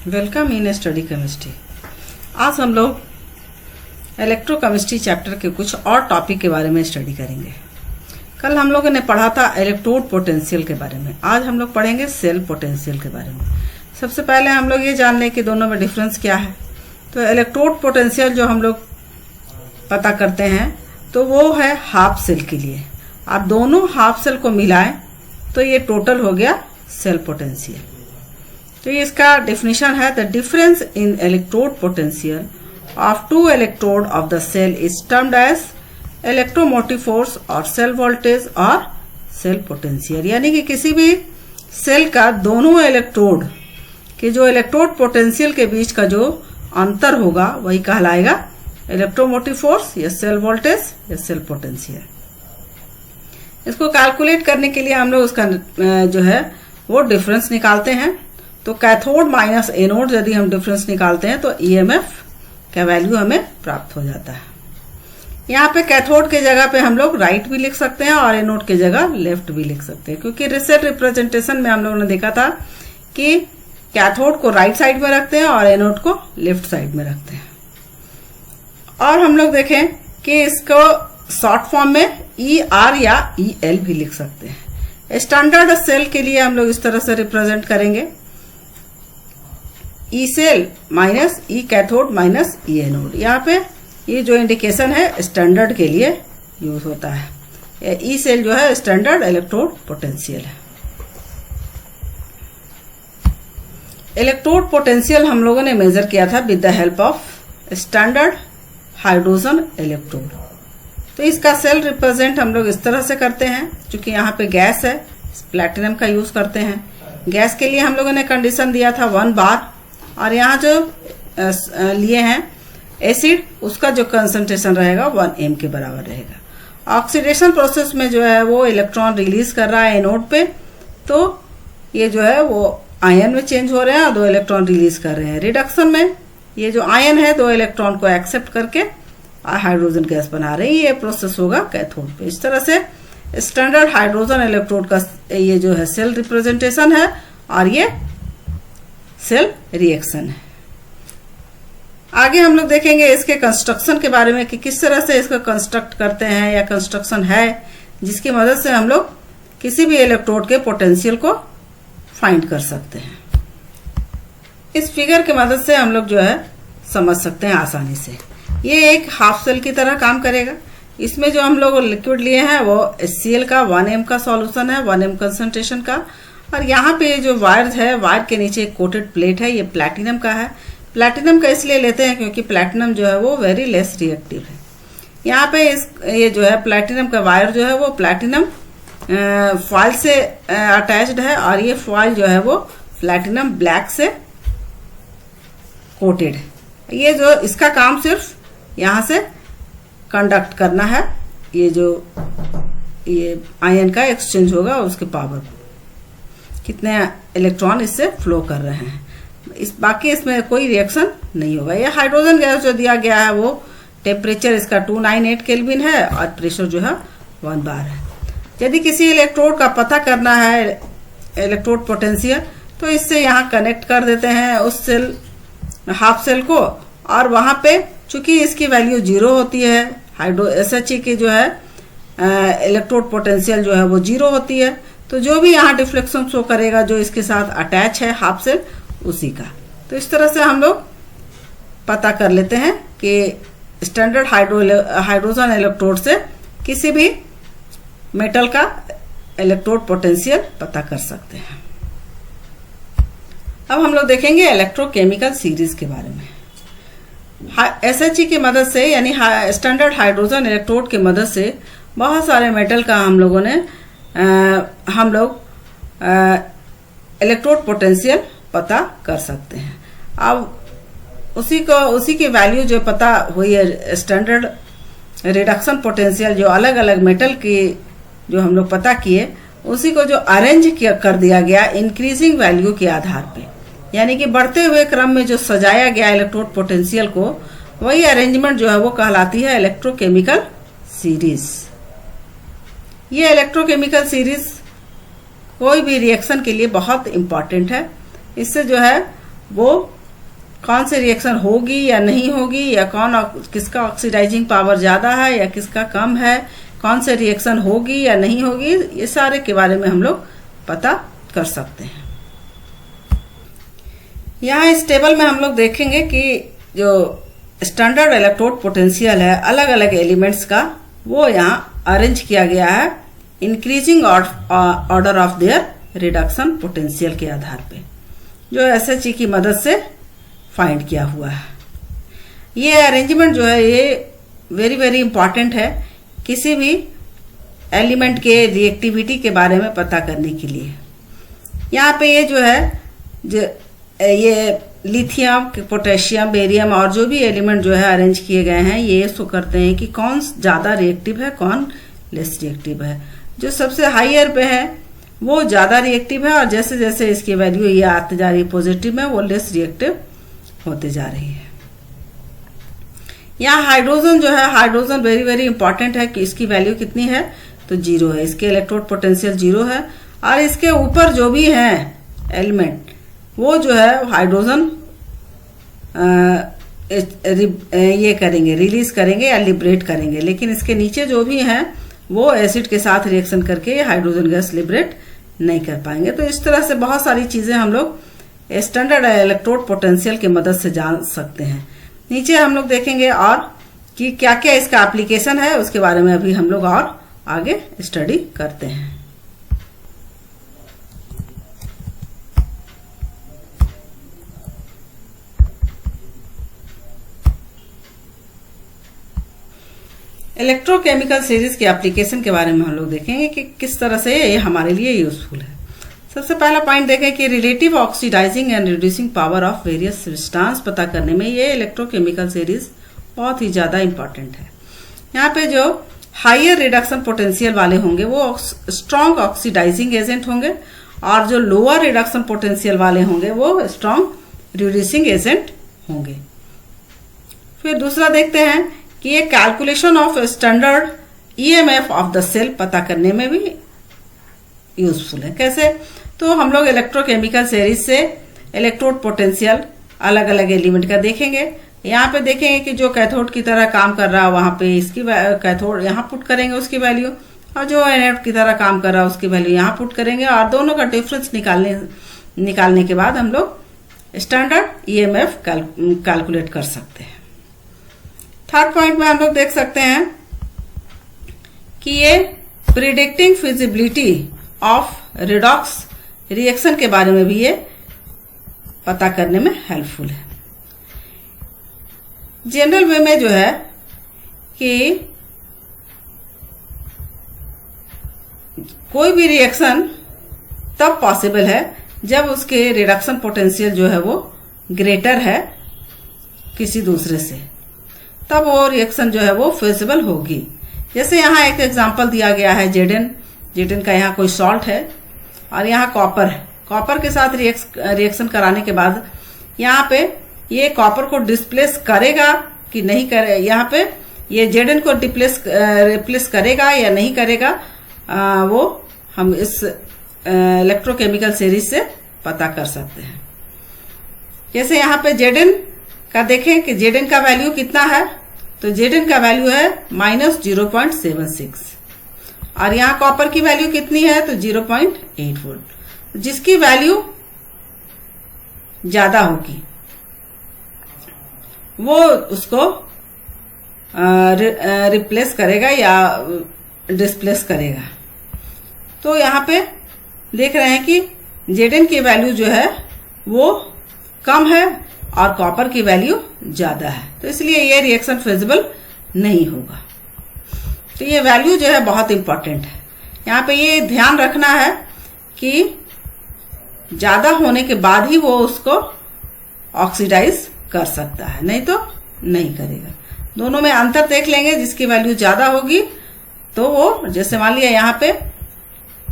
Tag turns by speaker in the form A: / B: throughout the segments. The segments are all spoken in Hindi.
A: Welcome in study chemistry. आज हम लोग इलेक्ट्रोकेमिस्ट्री चैप्टर के कुछ और टॉपिक के बारे में स्टडी करेंगे। कल हम लोगों ने पढ़ा था इलेक्ट्रोड पोटेंशियल के बारे में, आज हम लोग पढ़ेंगे सेल पोटेंशियल के बारे में। सबसे पहले हम लोग ये जान लें कि दोनों में डिफरेंस क्या है। तो इलेक्ट्रोड पोटेंशियल जो हम लोग पता करते हैं तो वो है हाफ सेल के लिए। आप दोनों हाफ सेल को मिलाएं तो ये टोटल हो गया सेल पोटेंशियल। तो ये इसका डेफिनेशन है, the difference in electrode potential of two electrode of the cell is termed as electromotive force और सेल वोल्टेज और सेल पोटेंशियल। यानी कि किसी भी सेल का दोनों इलेक्ट्रोड के जो इलेक्ट्रोड पोटेंशियल के बीच का जो अंतर होगा वही कहलाएगा इलेक्ट्रोमोटिव फोर्स या सेल वोल्टेज या सेल पोटेंशियल। इसको कैलकुलेट करने के लिए हम लोग उसका जो है वो डिफरेंस निकालते हैं। तो कैथोड माइनस एनोड यदि हम डिफरेंस निकालते हैं तो ईएमएफ का वैल्यू हमें प्राप्त हो जाता है। यहाँ पे कैथोड के जगह पे हम लोग राइट भी लिख सकते हैं और एनोड के जगह लेफ्ट भी लिख सकते हैं, क्योंकि रिसेट रिप्रेजेंटेशन में हम लोगों ने देखा था कि कैथोड को राइट साइड में रखते हैं और एनोड को लेफ्ट साइड में रखते हैं। और हम लोग देखें कि इसको शॉर्ट फॉर्म में ER या EL भी लिख सकते हैं। स्टैंडर्ड सेल के लिए हम लोग इस तरह से रिप्रेजेंट करेंगे, E cell minus E cathode minus E anode. यहाँ पे ये जो इंडिकेशन है स्टैंडर्ड के लिए यूज होता है। E सेल जो है स्टैंडर्ड इलेक्ट्रोड पोटेंशियल है। इलेक्ट्रोड पोटेंशियल हम लोगों ने मेजर किया था with the help of standard hydrogen electrode. तो इसका सेल रिप्रेजेंट हम लोग इस तरह से करते हैं, क्योंकि यहाँ पे गैस है, प्लैटिनम का यूज करते हैं। गैस के लिए हम लोगों ने कंडीशन दिया था 1 बार, और यहाँ जो लिए हैं एसिड, उसका जो कंसंट्रेशन रहेगा 1 m के बराबर रहेगा। ऑक्सीडेशन प्रोसेस में जो है वो इलेक्ट्रॉन रिलीज कर रहा है एनोड पे, तो ये जो है वो आयन में चेंज हो रहे हैं और 2 इलेक्ट्रॉन रिलीज कर रहे हैं। रिडक्शन में ये जो आयन है 2 इलेक्ट्रॉन को एक्सेप्ट करके हाइड्रोजन गैस बना रही है। ये प्रोसेस होगा कैथोड पे। इस तरह से स्टैंडर्ड हाइड्रोजन इलेक्ट्रोड का ये जो है सेल रिप्रेजेंटेशन है और ये सेल रिएक्शन है। आगे हम लोग देखेंगे इसके कंस्ट्रक्शन के बारे में कि किस तरह से इसको कंस्ट्रक्ट करते हैं या कंस्ट्रक्शन है जिसकी मदद से हम लोग किसी भी इलेक्ट्रोड के पोटेंशियल को फाइंड कर सकते हैं। इस फिगर की मदद से हम लोग जो है समझ सकते हैं आसानी से। ये एक हाफ सेल की तरह काम करेगा। इसमें जो हम लोग लिक्विड लिए हैं वो HCl का 1 m का सॉल्यूशन है, 1 m कंसंट्रेशन का। और यहाँ पे जो वायर है, वायर के नीचे एक कोटेड प्लेट है, ये प्लैटिनम का है। प्लैटिनम का इसलिए लेते हैं क्योंकि प्लैटिनम जो है वो वेरी लेस रिएक्टिव है। यहाँ पे ये जो है प्लैटिनम का वायर जो है वो प्लैटिनम फॉइल से अटैच्ड है, और ये फॉइल जो है वो प्लैटिनम ब्लैक से कोटेड है। ये जो इसका काम सिर्फ यहाँ से कंडक्ट करना है, ये आयन का एक्सचेंज होगा, उसके पावर कितने इलेक्ट्रॉन इससे फ्लो कर रहे हैं। बाकी इसमें कोई रिएक्शन नहीं होगा। ये हाइड्रोजन गैस जो दिया गया है वो टेम्परेचर इसका 298 केल्विन है और प्रेशर जो है 1 बार है। यदि किसी इलेक्ट्रोड का पता करना है इलेक्ट्रोड पोटेंशियल, तो इससे यहाँ कनेक्ट कर देते हैं उस सेल हाफ सेल को, और वहां पे चूंकि इसकी वैल्यू 0 होती है, SHE की जो है इलेक्ट्रोड पोटेंशियल जो है वो 0 होती है, तो जो भी यहाँ डिफ्लेक्शन शो करेगा जो इसके साथ अटैच है हाफ सेल उसी का। तो इस तरह से हम लोग पता कर लेते हैं कि स्टैंडर्ड हाइड्रोजन इलेक्ट्रोड से किसी भी मेटल का इलेक्ट्रोड पोटेंशियल पता कर सकते हैं। अब हम लोग देखेंगे इलेक्ट्रोकेमिकल सीरीज के बारे में। SHE की मदद से यानी स्टैंडर्ड हाइड्रोजन इलेक्ट्रोड की मदद से बहुत सारे मेटल का हम लोग इलेक्ट्रोड पोटेंशियल पता कर सकते हैं। अब उसी की वैल्यू जो पता हुई है स्टैंडर्ड रिडक्शन पोटेंशियल, जो अलग अलग मेटल की जो हम लोग पता किए, उसी को जो अरेंज कर दिया गया इंक्रीजिंग वैल्यू के आधार पे, यानी कि बढ़ते हुए क्रम में जो सजाया गया इलेक्ट्रोड पोटेंशियल को, वही अरेंजमेंट जो है वो कहलाती है इलेक्ट्रोकेमिकल सीरीज। ये इलेक्ट्रोकेमिकल सीरीज कोई भी रिएक्शन के लिए बहुत इंपॉर्टेंट है। इससे जो है वो कौन से रिएक्शन होगी या नहीं होगी, या किसका ऑक्सीडाइजिंग पावर ज़्यादा है या किसका कम है, कौन से रिएक्शन होगी या नहीं होगी, ये सारे के बारे में हम लोग पता कर सकते हैं। यहाँ इस टेबल में हम लोग देखेंगे कि जो स्टैंडर्ड इलेक्ट्रोड पोटेंशियल है अलग अलग एलिमेंट्स का, वो यहाँ अरेंज किया गया है increasing order of their reduction potential के आधार पे, जो एसएचई की मदद से फाइंड किया हुआ है। ये अरेंजमेंट जो है ये वेरी वेरी इंपॉर्टेंट है किसी भी एलिमेंट के रिएक्टिविटी के बारे में पता करने के लिए। यहाँ पे ये जो है ये लिथियम, पोटेशियम, बेरियम और जो भी एलिमेंट जो है अरेंज किए गए हैं, ये शो करते हैं कि कौन ज़्यादा रिएक्टिव है, कौन लेस रिएक्टिव है। जो सबसे हाईयर पे है वो ज़्यादा रिएक्टिव है, और जैसे जैसे इसकी वैल्यू ये आते जा रही है पॉजिटिव में, वो लेस रिएक्टिव होते जा रही है। यहाँ हाइड्रोजन जो है, हाइड्रोजन वेरी वेरी इंपॉर्टेंट है कि इसकी वैल्यू कितनी है, तो 0 है, इसके इलेक्ट्रोड पोटेंशियल 0 है। और इसके ऊपर जो भी है एलिमेंट, वो जो है हाइड्रोजन ये करेंगे, रिलीज करेंगे या लिबरेट करेंगे, लेकिन इसके नीचे जो भी हैं वो एसिड के साथ रिएक्शन करके हाइड्रोजन गैस लिबरेट नहीं कर पाएंगे। तो इस तरह से बहुत सारी चीजें हम लोग स्टैंडर्ड इलेक्ट्रोड पोटेंशियल की मदद से जान सकते हैं। नीचे हम लोग देखेंगे और कि क्या क्या इसका एप्लीकेशन है, उसके बारे में अभी हम लोग और आगे स्टडी करते हैं। इलेक्ट्रोकेमिकल सीरीज के एप्लीकेशन के बारे में हम लोग देखेंगे कि किस तरह से ये हमारे लिए यूजफुल है। सबसे पहला पॉइंट देखें कि relative oxidizing and reducing power of various substance पता करने में ये इलेक्ट्रोकेमिकल सीरीज बहुत ही ज्यादा इंपॉर्टेंट है। यहाँ पे जो हायर रिडक्शन पोटेंशियल वाले होंगे वो स्ट्रॉन्ग ऑक्सीडाइजिंग एजेंट होंगे, और जो लोअर रिडक्शन पोटेंशियल वाले होंगे वो स्ट्रॉन्ग रिड्यूसिंग एजेंट होंगे। फिर दूसरा देखते हैं कि ये calculation of standard EMF of the cell पता करने में भी यूजफुल है। कैसे? तो हम लोग इलेक्ट्रोकेमिकल सीरीज से इलेक्ट्रोड पोटेंशियल अलग अलग एलिमेंट का देखेंगे। यहाँ पे देखेंगे कि जो कैथोड की तरह काम कर रहा है वहां पे इसकी कैथोड यहाँ पुट करेंगे उसकी वैल्यू, और जो एनोड की तरह काम कर रहा है उसकी वैल्यू यहाँ पुट करेंगे, और दोनों का डिफरेंस निकालने के बाद हम लोग स्टैंडर्ड ईएमएफ कैलकुलेट कर सकते हैं। थर्ड पॉइंट में हम लोग देख सकते हैं कि ये predicting feasibility of redox reaction के बारे में भी ये पता करने में हेल्पफुल है। जनरल वे में जो है कि कोई भी रिएक्शन तब पॉसिबल है जब उसके रिडक्शन पोटेंशियल जो है वो ग्रेटर है किसी दूसरे से, तब वो रिएक्शन जो है वो फिजिबल होगी। जैसे यहाँ एक एग्जांपल दिया गया है जेडेन का, यहाँ कोई सॉल्ट है और यहाँ कॉपर है। कॉपर के साथ रिएक्शन कराने के बाद यहाँ पे ये कॉपर को डिस्प्लेस करेगा कि नहीं करे, यहाँ पे ये जेडेन को रिप्लेस करेगा या नहीं करेगा, वो हम इस इलेक्ट्रोकेमिकल सीरीज से पता कर सकते हैं। जैसे यहाँ पे जेडेन का देखें कि जेडेन का वैल्यू कितना है, तो जेडेन का वैल्यू है -0.76, और यहाँ कॉपर की वैल्यू कितनी है, तो 0.8 वोल्ट। जिसकी वैल्यू ज्यादा होगी वो उसको रिप्लेस करेगा या डिस्प्लेस करेगा। तो यहाँ पे देख रहे हैं कि जेडेन की वैल्यू जो है वो कम है और कॉपर की वैल्यू ज्यादा है, तो इसलिए ये रिएक्शन फिजिबल नहीं होगा। तो ये वैल्यू जो है बहुत इंपॉर्टेंट है। यहाँ पे ये ध्यान रखना है कि ज्यादा होने के बाद ही वो उसको ऑक्सीडाइज कर सकता है, नहीं तो नहीं करेगा। दोनों में अंतर देख लेंगे, जिसकी वैल्यू ज्यादा होगी तो वो, जैसे मान लिया यहाँ पे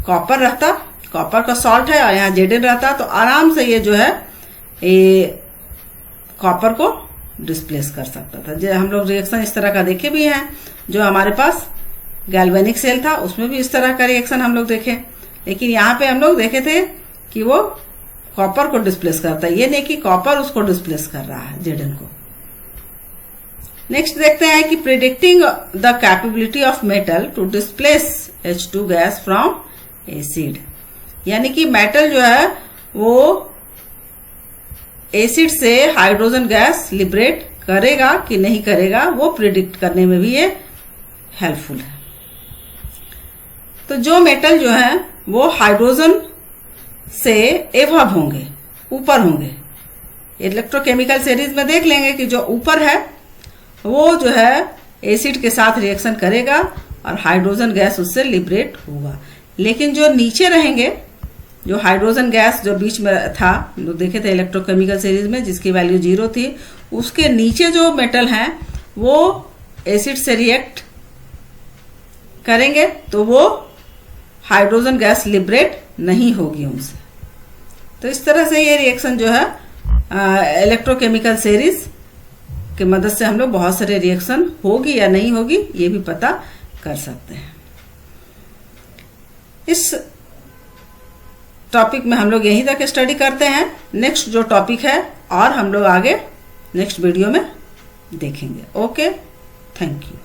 A: कॉपर रहता, कॉपर का सॉल्ट है और यहाँ जेडेन रहता, तो आराम से ये जो है ये कॉपर को डिस्प्लेस कर सकता था। जो हम लोग रिएक्शन इस तरह का देखे भी हैं, जो हमारे पास गैल्वेनिक सेल था उसमें भी इस तरह का रिएक्शन हम लोग देखे, लेकिन यहाँ पे हम लोग देखे थे कि वो कॉपर को डिस्प्लेस करता है, ये नहीं कि कॉपर उसको डिस्प्लेस कर रहा है Zn को। नेक्स्ट देखते हैं कि predicting the capability of metal to displace H2 gas from acid, यानी कि मेटल जो है वो एसिड से हाइड्रोजन गैस लिबरेट करेगा कि नहीं करेगा, वो प्रिडिक्ट करने में भी ये हेल्पफुल है। तो जो मेटल जो है वो हाइड्रोजन से एवब होंगे, ऊपर होंगे। इलेक्ट्रोकेमिकल सीरीज में देख लेंगे कि जो ऊपर है वो जो है एसिड के साथ रिएक्शन करेगा और हाइड्रोजन गैस उससे लिबरेट होगा। लेकिन जो नीचे रहेंगे, जो हाइड्रोजन गैस जो बीच में था, जो देखे थे इलेक्ट्रोकेमिकल सीरीज में जिसकी वैल्यू 0 थी, उसके नीचे जो मेटल हैं वो एसिड से रिएक्ट करेंगे तो वो हाइड्रोजन गैस लिबरेट नहीं होगी उनसे। तो इस तरह से ये रिएक्शन जो है इलेक्ट्रोकेमिकल सीरीज की मदद से हम लोग बहुत सारे रिएक्शन होगी या नहीं होगी ये भी पता कर सकते हैं। इस टॉपिक में हम लोग यहीं तक स्टडी करते हैं। नेक्स्ट जो टॉपिक है और हम लोग आगे नेक्स्ट वीडियो में देखेंगे। Okay, thank you.